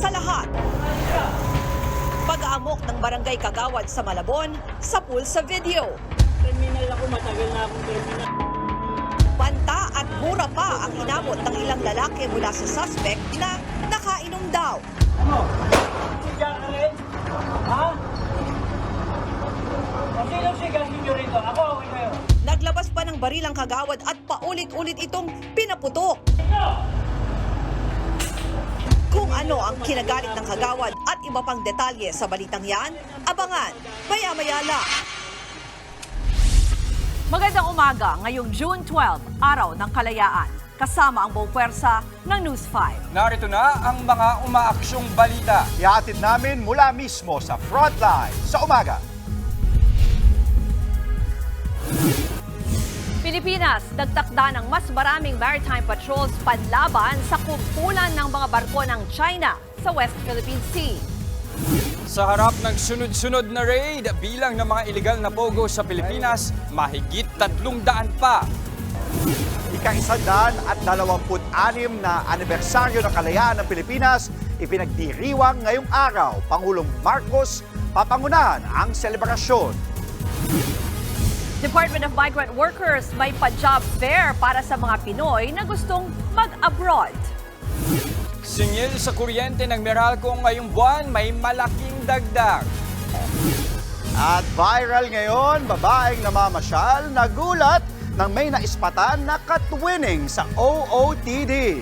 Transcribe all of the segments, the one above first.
sa lahat. Pag-aamok ng barangay Kagawad sa Malabon sa pool sa video. Terminal ako, matagal na akong terminal. Banta at mura pa ang inabot ng ilang lalaki mula sa suspect na nakainom daw. Ano? Siga ka rin? Ha? O sino sigahin nyo rito? Ako, okay kayo. Naglabas pa ng barilang Kagawad at paulit-ulit itong pinaputok. Kung ano ang kinagalit ng Kagawad at iba pang detalye sa balitang yan, abangan maya-maya lang. Magandang umaga ngayong June 12, Araw ng Kalayaan. Kasama ang buong puwersa ng News 5. Narito na ang mga umaaksyong balita. Ihatid namin mula mismo sa frontline sa umaga. Pilipinas, nagtakda ng mas maraming maritime patrols panlaban sa kumpulan ng mga barko ng China sa West Philippine Sea. Sa harap ng sunod-sunod na raid, bilang ng mga iligal na pogo sa Pilipinas, mahigit 300 pa. Ika-126 na anibersaryo ng kalayaan ng Pilipinas, ipinagdiriwang ngayong araw. Pangulong Marcos papangunahan ang selebrasyon. Department of Migrant Workers may pa-job fair para sa mga Pinoy na gustong mag-abroad. Singil sa kuryente ng Meralco ngayong buwan, may malaking dagdag. At viral ngayon, babaeng namamasyal nagulat nang may naispatan na katwining sa OOTD.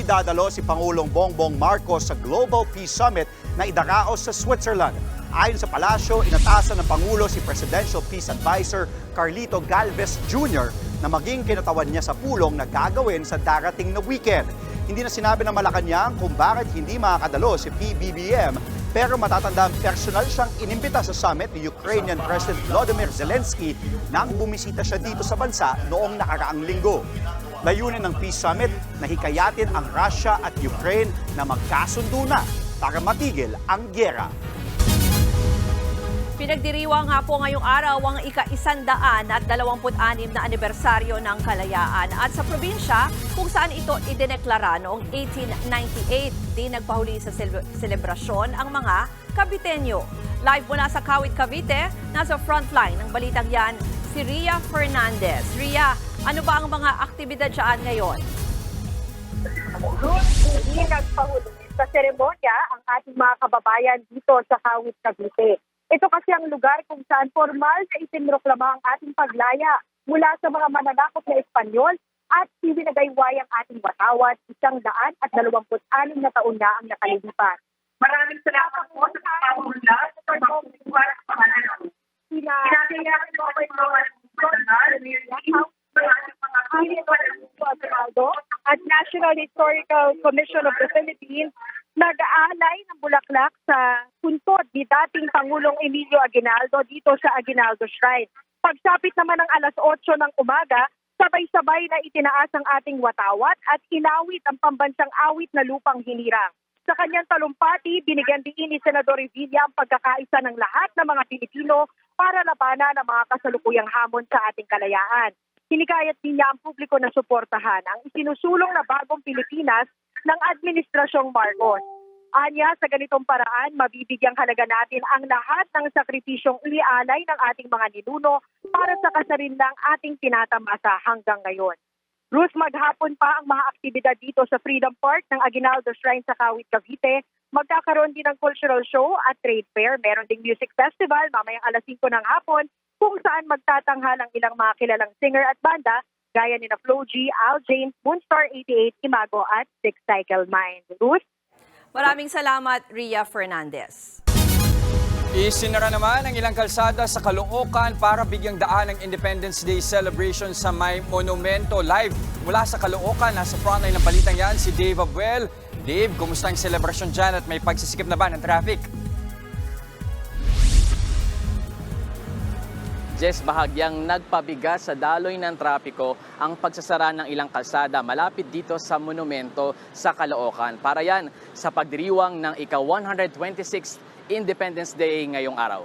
Dadalo si Pangulong Bongbong Marcos sa Global Peace Summit na idaraos sa Switzerland. Ayon sa palasyo, inatasan ng Pangulo si Presidential Peace Advisor Carlito Galvez Jr. na maging kinatawan niya sa pulong na gagawin sa darating na weekend. Hindi na sinabi ng Malacanang kung bakit hindi makakadalo si PBBM, pero matatandang personal siyang inimbita sa summit ni Ukrainian President Volodymyr Zelensky nang bumisita siya dito sa bansa noong nakaraang linggo. Layunin ng Peace Summit na hikayatin ang Russia at Ukraine na magkasundo na para matigil ang gyera. Pinagdiriwang nga po ngayong araw ang ika-126 na anibersaryo ng kalayaan at sa probinsya kung saan ito idineklara noong 1898. Di nagpahuli sa selebrasyon ang mga Caviteño. Live mula sa Kawit, Cavite, nasa frontline ng balitang yan si Ria Fernandez. Ria, ano ba ang mga aktibidad dyan ngayon? Hindi nagpahuli sa seremonya ang ating mga kababayan dito sa Kawit, Cavite. Ito kasi ang lugar kung saan formal na itinroklama ang ating paglaya mula sa mga mananakop na Espanyol at iwinagayway ang ating watawat 126 na taon na ang nakalilipas. Maraming salamat po sa pagpapahula sa pagpapahula sa pangalan. Pinatayaan po ako ito at National Historical Commission of the Philippines nag-aalay ng bulaklak sa puntod ni dating Pangulong Emilio Aguinaldo dito sa Aguinaldo Shrine. Pagsapit naman ng alas 8 ng umaga, sabay-sabay na itinaas ang ating watawat at inawit ang pambansang awit na lupang hinirang. Sa kanyang talumpati, binigyan din ni Senador Revilla ang pagkakaisa ng lahat ng mga Pilipino para labanan ang mga kasalukuyang hamon sa ating kalayaan. Hinikayat din niya ang publiko na suportahan ang isinusulong na bagong Pilipinas ng Administrasyong Marcos. Anya, sa ganitong paraan, mabibigyang halaga natin ang lahat ng sakripisyong inialay ng ating mga ninuno para sa kasarinlang ating tinatamasa hanggang ngayon. Ruth, maghapon pa ang mga aktibidad dito sa Freedom Park ng Aguinaldo Shrine sa Kawit, Cavite. Magkakaroon din ng cultural show at trade fair. Meron ding music festival mamayang alas 5 ng hapon kung saan magtatanghal ang ilang mga kilalang singer at banda gaya ni na Flo G, Al James, Moonstar 88, Imago at Six Cycle Mind. Ruth? Maraming salamat, Ria Fernandez. Isinara naman ang ilang kalsada sa Caloocan para bigyang daan ng Independence Day celebration sa may monumento. Live mula sa Caloocan, nasa frontline ng balitang yan si Dave Abuel. Dave, kumusta ang celebration dyan at may pagsisikip na ba ng traffic? Jess, bahagyang nagpabigat sa daloy ng trapiko ang pagsasara ng ilang kalsada malapit dito sa monumento sa Caloocan. Para yan sa pagdiriwang ng ika-126th Independence Day ngayong araw.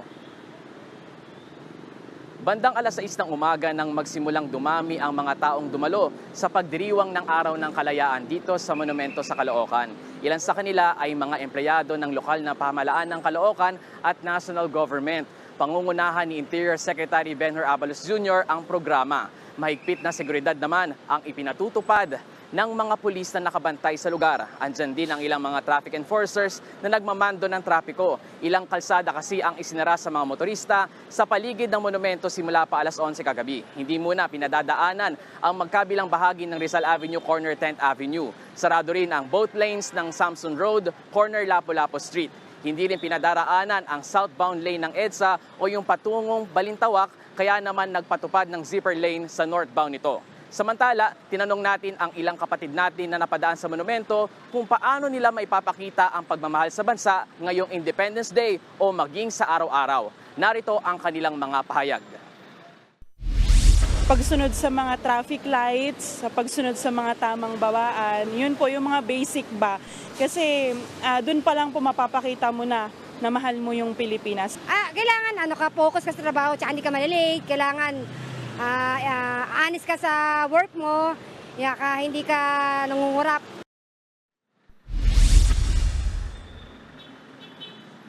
Bandang alas 6 ng umaga nang magsimulang dumami ang mga taong dumalo sa pagdiriwang ng Araw ng Kalayaan dito sa monumento sa Caloocan. Ilan sa kanila ay mga empleyado ng lokal na pamahalaan ng Caloocan at national government. Pangungunahan ni Interior Secretary Benhur Abalos Jr. ang programa. Mahigpit na seguridad naman ang ipinatutupad ng mga pulis na nakabantay sa lugar. Andyan din ang ilang mga traffic enforcers na nagmamando ng trapiko. Ilang kalsada kasi ang isinara sa mga motorista sa paligid ng monumento simula pa alas 11 kagabi. Hindi muna pinadadaanan ang magkabilang bahagi ng Rizal Avenue, corner 10th Avenue. Sarado rin ang both lanes ng Samson Road, corner Lapu-Lapu Street. Hindi rin pinadaraanan ang southbound lane ng EDSA o yung patungong Balintawak, kaya naman nagpatupad ng zipper lane sa northbound nito. Samantala, tinanong natin ang ilang kapatid natin na napadaan sa monumento kung paano nila maipapakita ang pagmamahal sa bansa ngayong Independence Day o maging sa araw-araw. Narito ang kanilang mga pahayag. Pagsunod sa mga traffic lights, sa pagsunod sa mga tamang bawaan, yun po yung mga basic ba. Kasi dun pa lang po mapapakita mo na mahal mo yung Pilipinas. Kailangan focus ka sa trabaho, tsaka hindi ka malilate. Kailangan honest ka sa work mo, hindi ka nangungurap.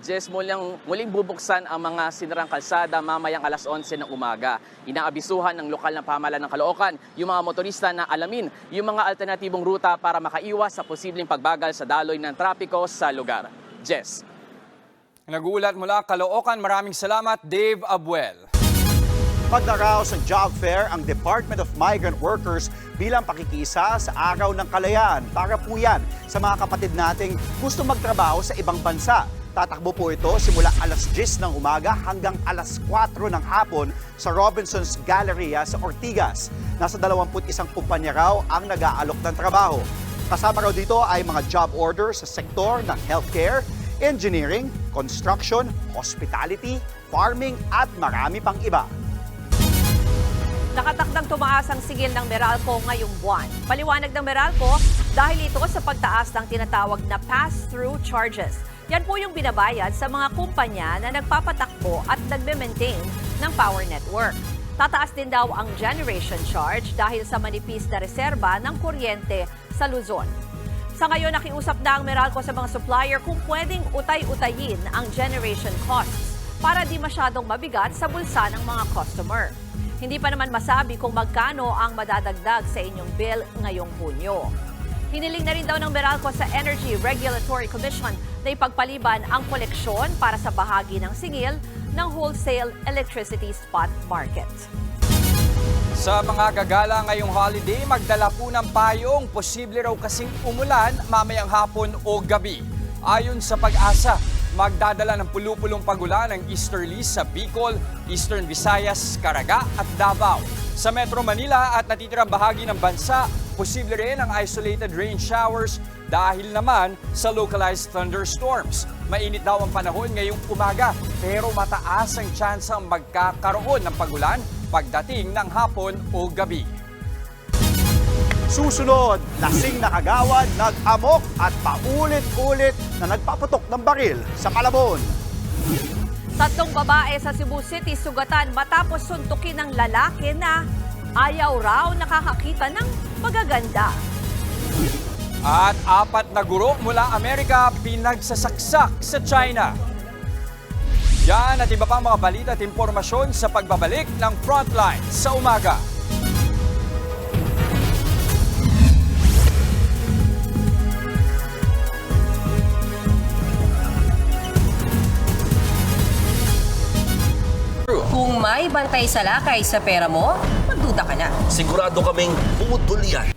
Jess, muling bubuksan ang mga sinarang kalsada mamayang alas 11 ng umaga. Inaabisuhan ng lokal na pamahalaan ng Caloocan yung mga motorista na alamin yung mga alternatibong ruta para makaiwas sa posibleng pagbagal sa daloy ng trapiko sa lugar. Jess. Nagulat mula Caloocan, maraming salamat, Dave Abuel. Pagdaraos sa job fair ang Department of Migrant Workers bilang pakikisa sa Araw ng Kalayaan. Para po yan sa mga kapatid nating gusto magtrabaho sa ibang bansa. Tatakbo po ito simula alas 10 ng umaga hanggang alas 4 ng hapon sa Robinson's Galleria sa Ortigas. Nasa 21 kumpanya raw ang nag-aalok ng trabaho. Kasama raw dito ay mga job orders sa sektor ng healthcare, engineering, construction, hospitality, farming at marami pang iba. Nakatakdang tumaas ang sigil ng Meralco ngayong buwan. Paliwanag ng Meralco dahil ito sa pagtaas ng tinatawag na pass-through charges. Yan po yung binabayad sa mga kumpanya na nagpapatakbo at nagme-maintain ng power network. Tataas din daw ang generation charge dahil sa manipis na reserba ng kuryente sa Luzon. Sa ngayon, nakiusap na ang Meralco sa mga supplier kung pwedeng utay-utayin ang generation costs para di masyadong mabigat sa bulsa ng mga customer. Hindi pa naman masabi kung magkano ang madadagdag sa inyong bill ngayong Hunyo. Hiniling na rin daw ng Meralco sa Energy Regulatory Commission na ipagpaliban ang koleksyon para sa bahagi ng singil ng wholesale electricity spot market. Sa mga gagala ngayong holiday, magdala po ng payong. Posible raw kasing umulan mamayang hapon o gabi. Ayon sa Pag-asa, magdadala ng pulu-pulong pagulan ang easterlies sa Bicol, Eastern Visayas, Caraga at Davao. Sa Metro Manila at natitirang bahagi ng bansa, posible rin ang isolated rain showers dahil naman sa localized thunderstorms. Mainit daw ang panahon ngayong umaga pero mataas ang tsansang magkakaroon ng pagulan pagdating ng hapon o gabi. Susunod, lasing na kagawad, nag-amok at paulit-ulit na nagpaputok ng baril sa Malabon. 3 babae sa Cebu City sugatan matapos suntukin ng lalaki na ayaw raw nakakakita ng magaganda. At 4 na guro mula Amerika pinagsasaksak sa China. Yan at iba pang mga balita at impormasyon sa pagbabalik ng Frontline sa umaga. Kung may bantay sa lakay sa pera mo, magduda ka na. Sigurado kaming putol yan.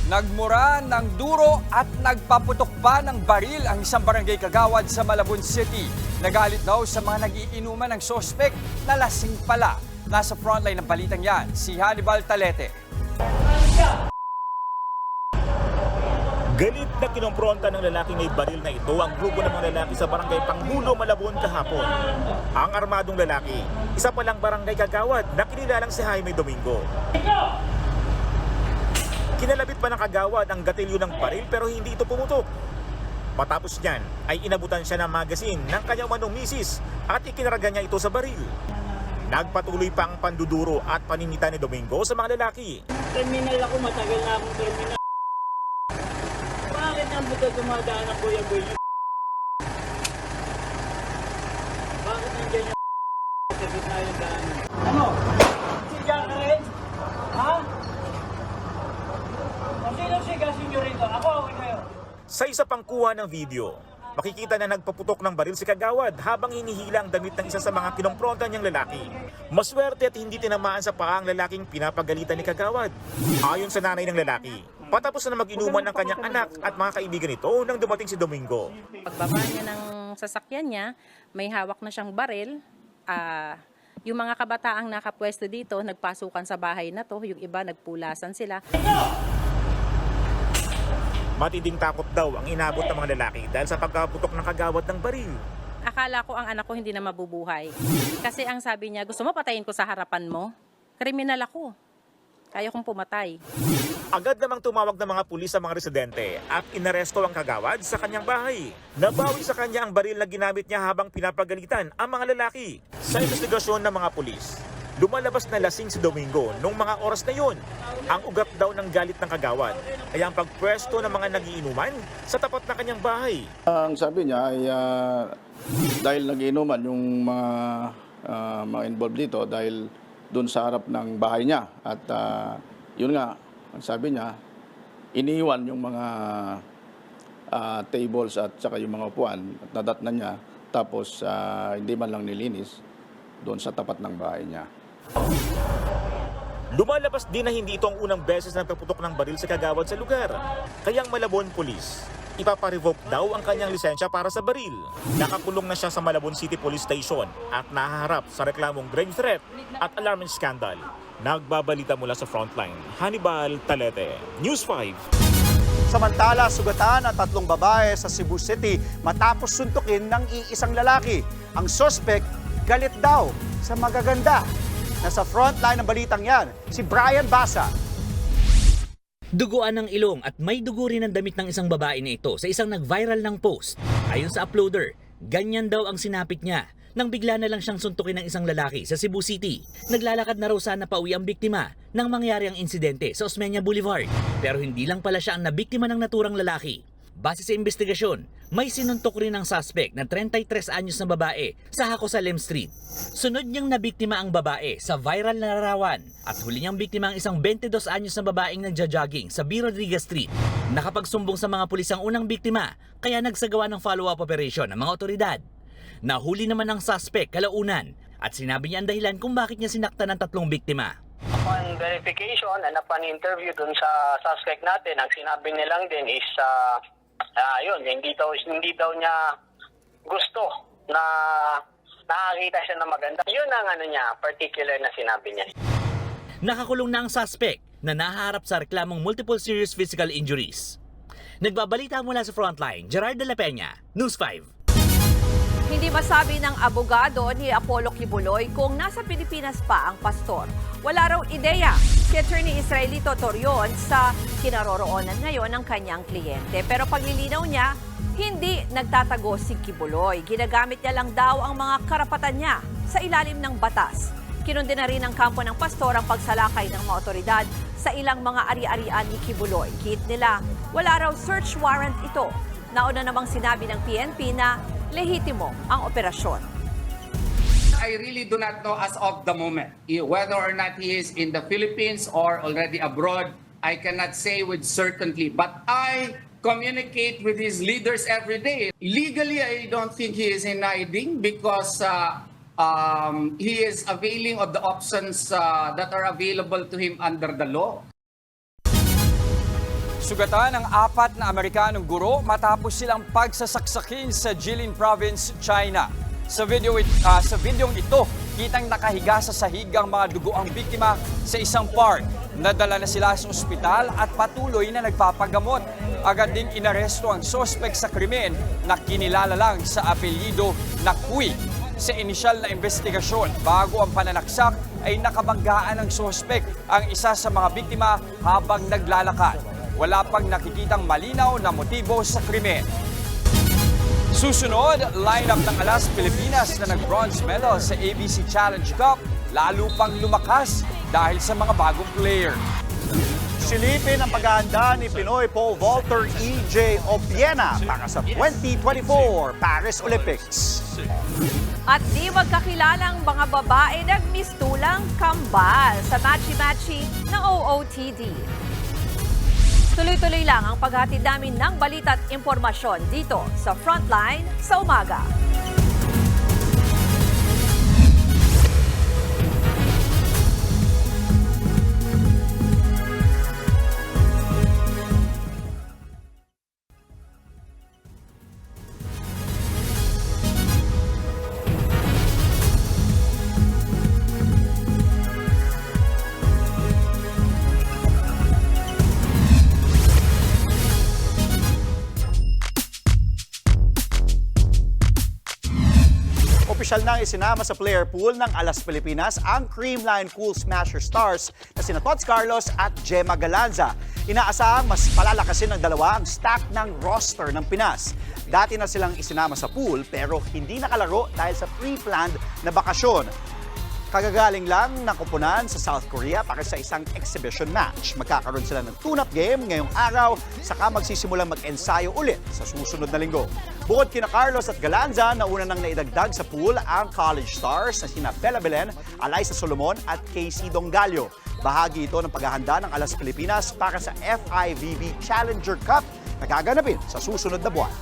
Nagmura ng duro at nagpaputok pa ng baril ang isang barangay kagawad sa Malabon City. Nagalit daw sa mga nagiinuman ng sospek na lasing pala. Nasa frontline ng balitang yan, si Hannibal Talete. Galit na kinompronta ng lalaking may baril na ito ang grupo ng mga lalaki sa barangay Panghulo, Malabon kahapon. Ang armadong lalaki, isa palang barangay kagawad na kinilalang si Jaime Domingo. Kinalabit pa ng kagawad ang gatilyo ng baril pero hindi ito pumutok. Matapos niyan ay inabutan siya ng magasin ng kanyang manong misis at ikinaraga niya ito sa baril. Nagpatuloy pa ang panduduro at paninita ni Domingo sa mga lalaki. Terminal ako, matagal na akong terminal. Bakit ang buto dumadaan ng buya-buya? Bakit nandiyan yung sa gitna yung daanan? Ano? Siga ka rin? Ha? Sino sigasin nyo rito? Ako, okay kayo. Sa isa pang kuha ng video, makikita na nagpaputok ng baril si kagawad habang hinihila ang damit ng isa sa mga kinompronta niyang lalaki. Maswerte at hindi tinamaan sa paa ang lalaking pinapagalitan ni kagawad. Ayon sa nanay ng lalaki, patapos na mag-inuman ng kanyang anak at mga kaibigan nito nang dumating si Domingo. Pagbaba niya ng sasakyan niya, may hawak na siyang baril. Yung mga kabataang nakapwesto dito, nagpasukan sa bahay na to. Yung iba, nagpulasan sila. Matinding takot daw ang inabot ng mga lalaki dahil sa pagkaputok ng kagawad ng baril. Akala ko ang anak ko hindi na mabubuhay. Kasi ang sabi niya, gusto mo patayin ko sa harapan mo? Kriminal ako. Kaya kong pumatay. Agad namang tumawag ng mga pulis sa mga residente at inaresto ang kagawad sa kanyang bahay. Nabawi sa kanya ang baril na ginamit niya habang pinapagalitan ang mga lalaki. Sa investigasyon ng mga pulis, lumalabas na lasing si Domingo noong mga oras na yun. Ang ugat daw ng galit ng kagawad ay ang pagpwesto ng mga nagiinuman sa tapat ng kanyang bahay. Ang sabi niya ay dahil nagiinuman yung mga involved dito dahil doon sa harap ng bahay niya. At yun nga, ang sabi niya, iniiwan yung mga tables at saka yung mga upuan at nadatnan niya. Tapos hindi man lang nilinis doon sa tapat ng bahay niya. Lumalabas din na hindi ito ang unang beses na nagpaputok ng baril sa kagawad sa lugar. Kaya ang Malabon Police, ipaparevoke daw ang kanyang lisensya para sa baril. Nakakulong na siya sa Malabon City Police Station at nahaharap sa reklamong grave threat at alarming scandal. Nagbabalita mula sa Frontline, Hannibal Talete, News 5. Samantala, sugatan ang 3 babae sa Cebu City matapos suntukin ng iisang lalaki. Ang suspect, galit daw sa magaganda. Nasa frontline ng balitang yan, si Brian Basa. Duguan ng ilong at may dugo rin ang damit ng isang babae na ito sa isang nag-viral ng post. Ayon sa uploader, ganyan daw ang sinapit niya nang bigla na lang siyang suntukin ng isang lalaki sa Cebu City. Naglalakad na raw sana pauwi ang biktima nang mangyari ang insidente sa Osmeña Boulevard. Pero hindi lang pala siya ang nabiktima ng naturang lalaki. Base sa investigasyon, may sinuntok rin ang suspect na 33 anyos na babae sa Hacosalem Street. Sunod niyang nabiktima ang babae sa viral na larawan at huli niyang biktima ang isang 22 anyos na babaeng nagja-jogging sa B. Rodriguez Street. Nakapagsumbong sa mga pulis ang unang biktima kaya nagsagawa ng follow-up operation ng mga otoridad. Nahuli naman ang suspect kalaunan at sinabi niya ang dahilan kung bakit niya sinaktan ng 3 biktima. Upon verification and upon interview dun sa suspect natin, ang sinabi nilang din is hindi daw niya gusto na nakakita siya na maganda. Yun ang particular na sinabi niya. Nakakulong na ang suspect na nahaharap sa reklamong multiple serious physical injuries. Nagbabalita mula sa Frontline, Gerard de la Peña, News 5. Hindi masabi ng abogado ni Apollo Kibuloy kung nasa Pilipinas pa ang pastor. Wala raw ideya si Attorney Israelito Torion sa kinaroroonan ngayon ng kanyang kliyente. Pero paglilinaw niya, hindi nagtatago si Kibuloy. Ginagamit niya lang daw ang mga karapatan niya sa ilalim ng batas. Kinundi na rin ng kampo ng pastor ang pagsalakay ng mga otoridad sa ilang mga ari-arian ni Kibuloy. Hit nila, wala raw search warrant ito. Nauna namang sinabi ng PNP na lehitimo ang operasyon. I really do not know as of the moment whether or not he is in the Philippines or already abroad. I cannot say with certainty, but I communicate with his leaders every day. Legally, I don't think he is in hiding because he is availing of the options that are available to him under the law. Sugatan ng 4 na Amerikanong guro matapos silang pagsasaksakin sa Jilin Province, China. Sa videong ito, Kitang nakahiga sa sahig ang mga dugoang biktima sa isang park. Nadala na sila sa ospital at patuloy na nagpapagamot. Agad ding inaresto ang sospek sa krimen na kinilala lang sa apelyido na Cui. Sa inisyal na investigasyon, bago ang pananaksak ay nakabanggaan ng sospek ang isa sa mga biktima habang naglalakad. Wala pang nakikitang malinaw na motibo sa krimen. Susunod, lineup ng Alas Pilipinas na nag-bronze medal sa ABC Challenge Cup lalo pang lumakas dahil sa mga bagong player. Silipin ang paghahanda ni Pinoy pole vaulter EJ Obiena para sa 2024 Paris Olympics. At di magkakilalang mga babae nagmistulang kambal sa matchy-matchy ng OOTD. Tuloy-tuloy lang ang paghatid namin ng balita at impormasyon dito sa Frontline sa umaga. Opisyal nang isinama sa player pool ng Alas Pilipinas ang Creamline Cool Smasher Stars na sina Tots Carlos at Gemma Galanza. Inaasahang mas palalakasin ng dalawa ang stack ng roster ng Pinas. Dati na silang isinama sa pool pero hindi nakalaro dahil sa pre-planned na bakasyon. Kagagaling lang ng koponan sa South Korea para sa isang exhibition match. Magkakaroon sila ng tune-up game ngayong araw, saka magsisimulang mag-ensayo ulit sa susunod na linggo. Bukod kina Carlos at Galanza, nauna nang naidagdag sa pool ang college stars na sina Bella Belen, Alyssa Solomon at Casey Dongallo. Bahagi ito ng paghahanda ng Alas Pilipinas para sa FIVB Challenger Cup na gaganapin sa susunod na buwan.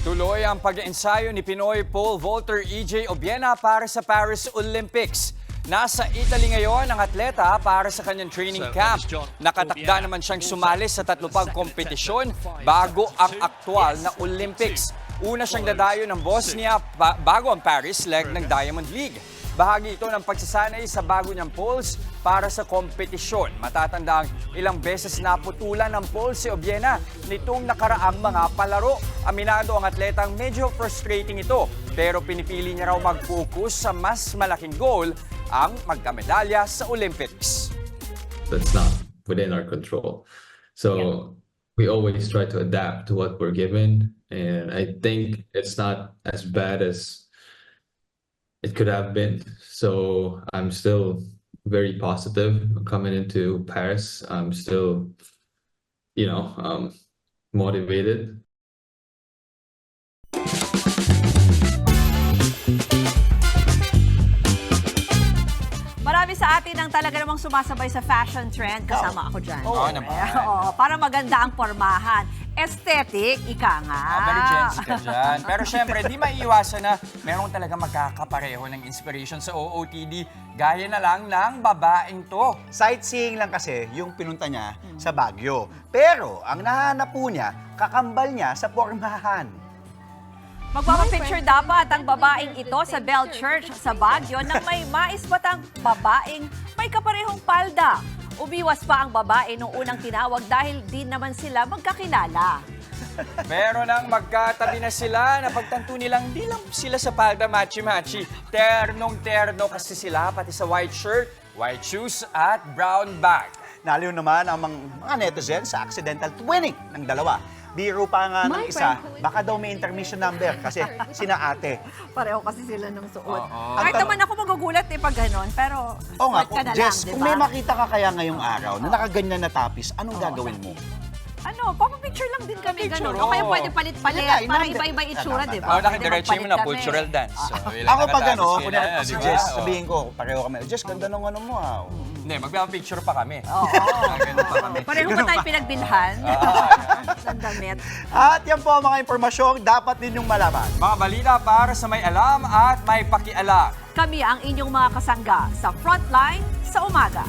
Tuloy ang pag-ensayo ni Pinoy pole vaulter EJ Obiena para sa Paris Olympics. Nasa Italy ngayon ang atleta para sa kanyang training camp. Nakatakda naman siyang sumali sa 3 pang kompetisyon bago ang aktwal na Olympics. Una siyang dadayo ng Bosnia bago ang Paris leg ng Diamond League. Bahagi ito ng pagsasanay sa bago niyang poles para sa kompetisyon. Matatandang ilang beses naputulan ng pole si Obiena nitong nakaraang mga palaro. Aminado ang atletang medyo frustrating ito, pero pinipili niya raw mag-focus sa mas malaking goal, ang magkamedalya sa Olympics. That's not within our control. So we always try to adapt to what we're given, and I think it's not as bad as it could have been. So I'm still very positive coming into Paris. I'm still, motivated. Marami sa atin ang talaga namang sumasabay sa fashion trend. Kasama ako dyan. Oo naman. Oo, para maganda ang pormahan. Aesthetic, ika nga. Very Gen Z ka dyan. Pero syempre, di maiiwasan na meron talaga magkakapareho ng inspiration sa OOTD. Gaya na lang ng babaeng to. Sightseeing lang kasi yung pinunta niya sa Baguio. Pero ang nahanap po niya, kakambal niya sa pormahan. Magpapapicture dapat ang babaeng ito sa Bell Church sa Baguio nang may maisbatang babaeng may kaparehong palda. Umiwas pa ang babae nung unang tinawag dahil di naman sila magkakilala. Pero nang magkatabi na sila, napagtanto nilang di lang sila sa palda matchy-matchy. Ternong-terno kasi sila, pati sa white shirt, white shoes at brown bag. Naliw naman ang mga netizens sa accidental twinning ng dalawa. Biro pa nga ng isa, baka daw may intermission number kasi sina ate. Pareho kasi sila ng suot. Oo. Kahit naman ako magugulat pag ganon, pero Oo nga, smart ka na Jess, lang, di kung ba? may makita ka kaya ngayong araw na nakaganyan na tapis, anong gagawin mo? Papapicture lang din kami Picture, ganon. O kaya oo. pwede palit-palit para iba-iba itsura, di ba? Oh, nakadiretso mo na magpalit cultural kami. dance. So, Ako pag ano, sila, kunyari di si ba? Jess, Oo. sabihin ko, pareho kami, Jess, ganda nung ano mo ha. Hindi, magpapapicture pa kami. Oo. Ganun pa kami. Pareho pa tayo pinagbilhan. Ng damit. At yan po ang mga impormasyong dapat ninyong malaman. Mga balita para sa may alam at may pakialam. Kami ang inyong mga kasangga sa Frontline sa umaga.